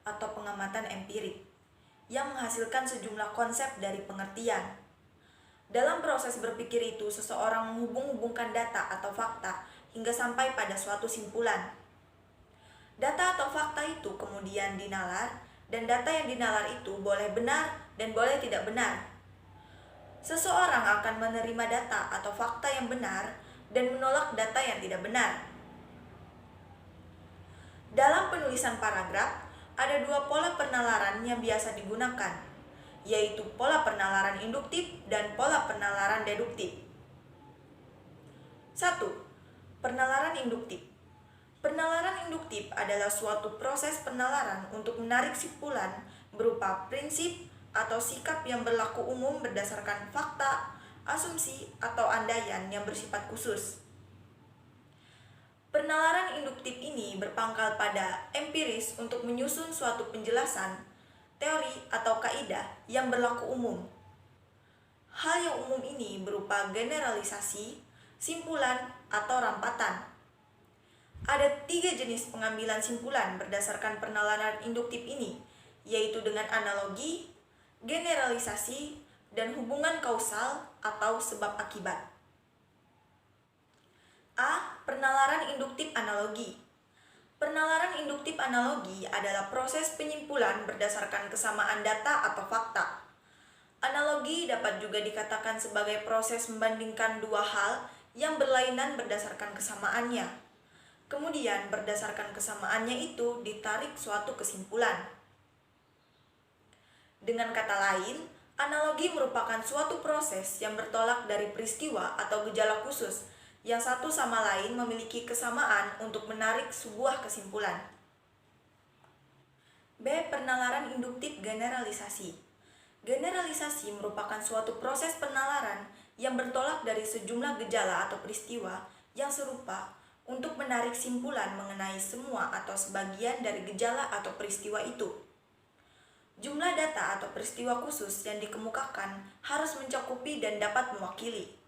atau pengamatan empirik yang menghasilkan sejumlah konsep dari pengertian. Dalam proses berpikir itu, seseorang menghubung-hubungkan data atau fakta hingga sampai pada suatu simpulan. Data atau fakta itu kemudian dinalar, dan data yang dinalar itu boleh benar dan boleh tidak benar. Seseorang akan menerima data atau fakta yang benar dan menolak data yang tidak benar. Dalam penulisan paragraf, ada dua pola penalaran yang biasa digunakan, yaitu pola penalaran induktif dan pola penalaran deduktif. 1. Penalaran induktif. Penalaran induktif adalah suatu proses penalaran untuk menarik simpulan berupa prinsip atau sikap yang berlaku umum berdasarkan fakta, asumsi, atau andaian yang bersifat khusus. Penalaran induktif ini berpangkal pada empiris untuk menyusun suatu penjelasan, teori, atau kaidah yang berlaku umum. Hal yang umum ini berupa generalisasi, simpulan, atau rampatan. Ada 3 jenis pengambilan simpulan berdasarkan penalaran induktif ini, yaitu dengan analogi, generalisasi, dan hubungan kausal atau sebab akibat. A. Penalaran induktif analogi. Penalaran induktif analogi adalah proses penyimpulan berdasarkan kesamaan data atau fakta. Analogi dapat juga dikatakan sebagai proses membandingkan dua hal yang berlainan berdasarkan kesamaannya. Kemudian berdasarkan kesamaannya itu ditarik suatu kesimpulan. Dengan kata lain, analogi merupakan suatu proses yang bertolak dari peristiwa atau gejala khusus yang satu sama lain memiliki kesamaan untuk menarik sebuah kesimpulan. B. Penalaran induktif generalisasi. Generalisasi merupakan suatu proses penalaran yang bertolak dari sejumlah gejala atau peristiwa yang serupa untuk menarik simpulan mengenai semua atau sebagian dari gejala atau peristiwa itu. Jumlah data atau peristiwa khusus yang dikemukakan harus mencakupi dan dapat mewakili.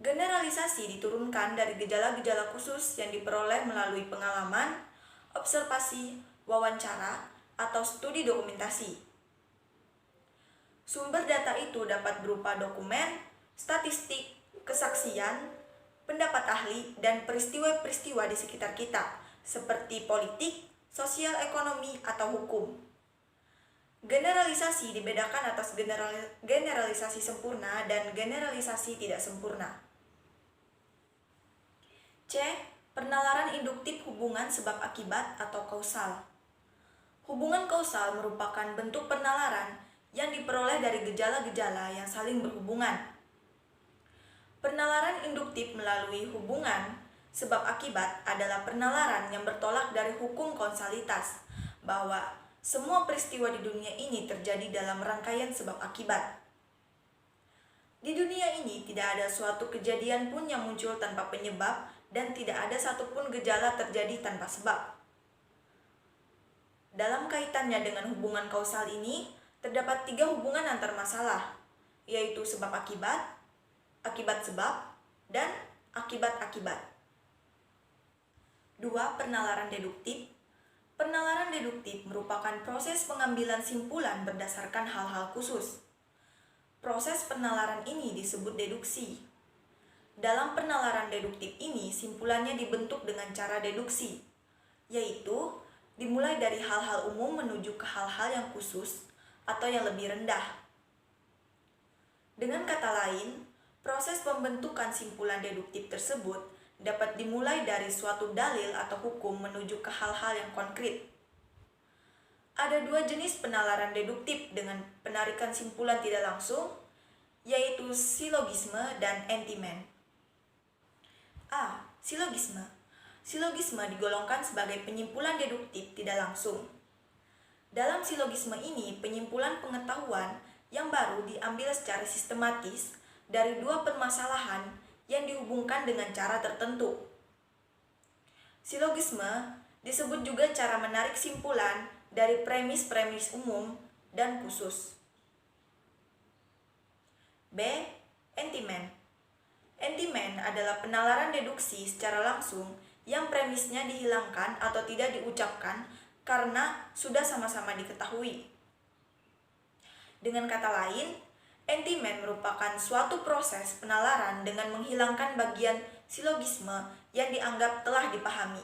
Generalisasi diturunkan dari gejala-gejala khusus yang diperoleh melalui pengalaman, observasi, wawancara, atau studi dokumentasi. Sumber data itu dapat berupa dokumen, statistik, kesaksian, pendapat ahli, dan peristiwa-peristiwa di sekitar kita, seperti politik, sosial ekonomi, atau hukum. Generalisasi dibedakan atas generalisasi sempurna dan generalisasi tidak sempurna. C. Penalaran induktif hubungan sebab akibat atau kausal. Hubungan kausal merupakan bentuk penalaran yang diperoleh dari gejala-gejala yang saling berhubungan. Penalaran induktif melalui hubungan sebab akibat adalah penalaran yang bertolak dari hukum kausalitas, bahwa semua peristiwa di dunia ini terjadi dalam rangkaian sebab akibat. Di dunia ini tidak ada suatu kejadian pun yang muncul tanpa penyebab dan tidak ada satupun gejala terjadi tanpa sebab. Dalam kaitannya dengan hubungan kausal ini, terdapat 3 hubungan antar masalah, yaitu sebab akibat, akibat sebab, dan akibat-akibat. 2. Penalaran deduktif. Penalaran deduktif merupakan proses pengambilan simpulan berdasarkan hal-hal khusus. Proses penalaran ini disebut deduksi. Dalam penalaran deduktif ini, simpulannya dibentuk dengan cara deduksi, yaitu dimulai dari hal-hal umum menuju ke hal-hal yang khusus atau yang lebih rendah. Dengan kata lain, proses pembentukan simpulan deduktif tersebut dapat dimulai dari suatu dalil atau hukum menuju ke hal-hal yang konkret. Ada 2 jenis penalaran deduktif dengan penarikan simpulan tidak langsung, yaitu silogisme dan entimen. A. Silogisme. Silogisme digolongkan sebagai penyimpulan deduktif tidak langsung. Dalam silogisme ini, penyimpulan pengetahuan yang baru diambil secara sistematis dari 2 permasalahan yang dihubungkan dengan cara tertentu. Silogisme disebut juga cara menarik simpulan dari premis-premis umum dan khusus. B. Entimen. Entimen adalah penalaran deduksi secara langsung yang premisnya dihilangkan atau tidak diucapkan karena sudah sama-sama diketahui. Dengan kata lain, entimen merupakan suatu proses penalaran dengan menghilangkan bagian silogisme yang dianggap telah dipahami.